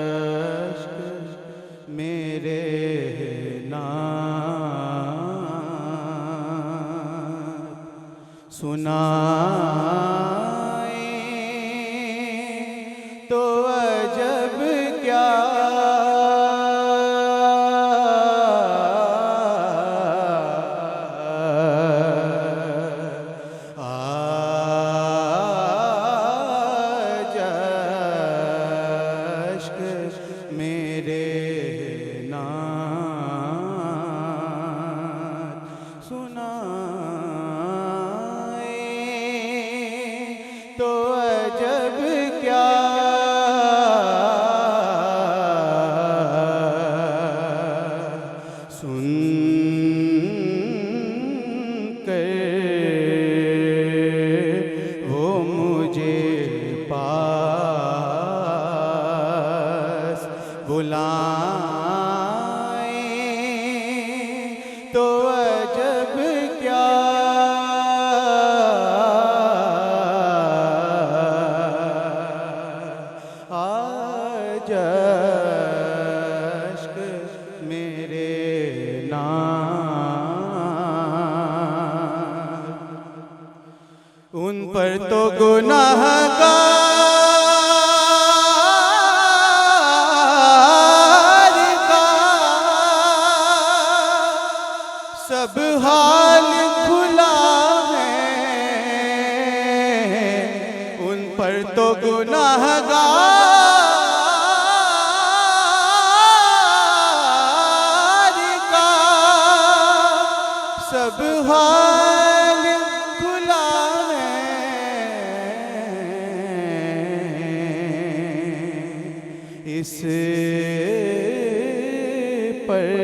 आजश्क मेरे नात सुनाए तो अजब क्या मेरे नात सुनाए तो अजब क्या सुन कर वो मुझे बुलाए तो अजब क्या आजश्क मेरे नात उन पर तो गुनाहगार सब हाल खुला है उन पर तो गुनाहगार का सब हाल खुला है इस पर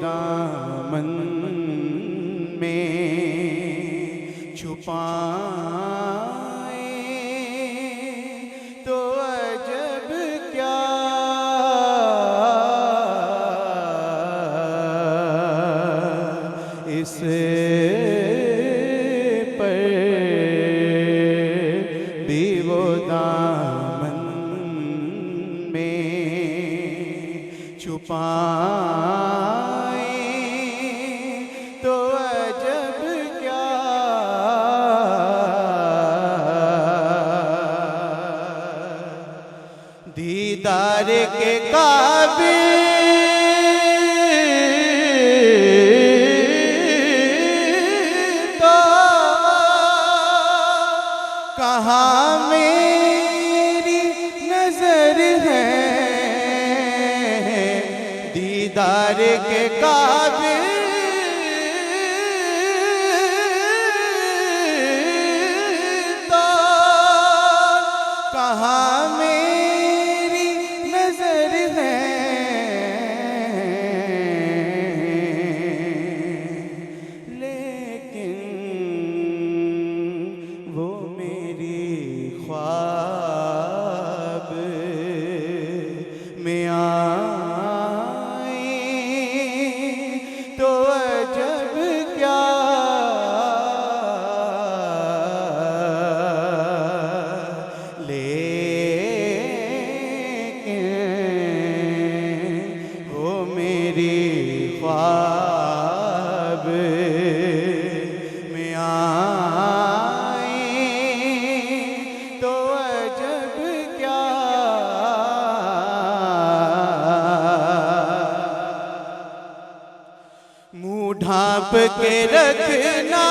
दामन में छुपाए तो अजब क्या इस पर भी वो दामन में छुपाए तो अजब क्या दीदार के काबिल तो कहाँ मेरी नजर है दीदार के काबिल तो कहाँ मेरी नजर है लेकिन वो मेरी ख्वाब में तो अजब क्या लेकिन वो मेरी ख्वाब में आए तो अजब क्या मुँह ढाँप के रखना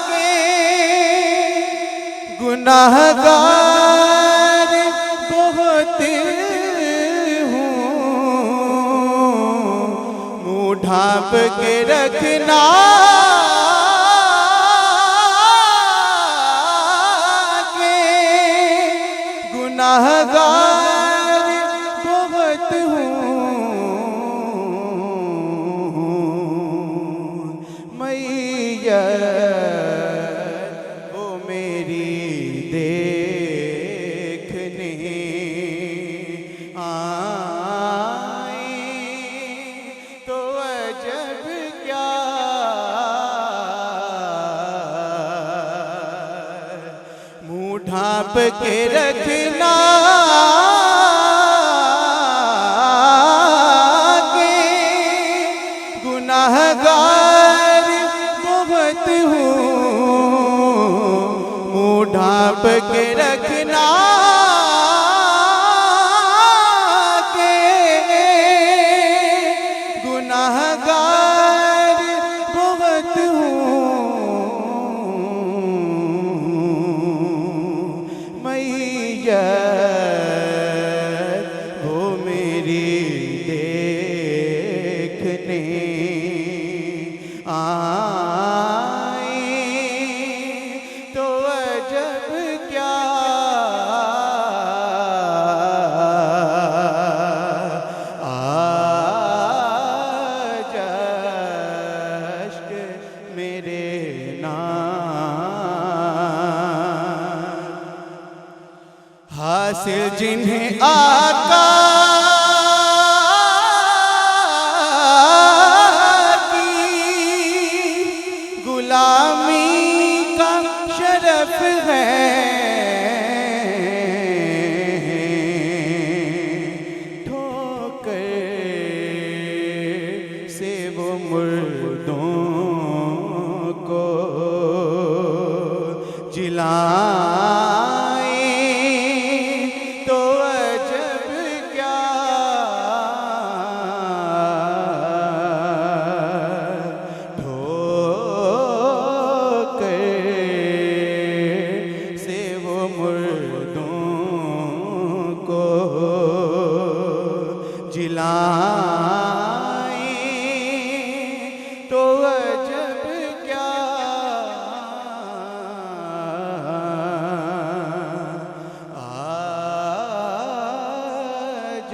के गुनाहगार बहुत हूँ मुँह ढाँप के रखना के गुनाहगार बहुत हूँ मैयत वो मेरी देखने आ के रखना के गुनाहगार बहुत हूँ, मुँह ढाँप के रखना के गुनाहगार बहुत हूँ। मैय्यत वो मेरी देखने आए तो अजब क्या आज अश्क मेरे नाम। हासिल जिन्हें आका गुलामी का शरफ है, ठोकर से वो मुर्दों को जिलाए तो अजब क्या से वो मुर्दों को जिलाए तो अजब क्या आज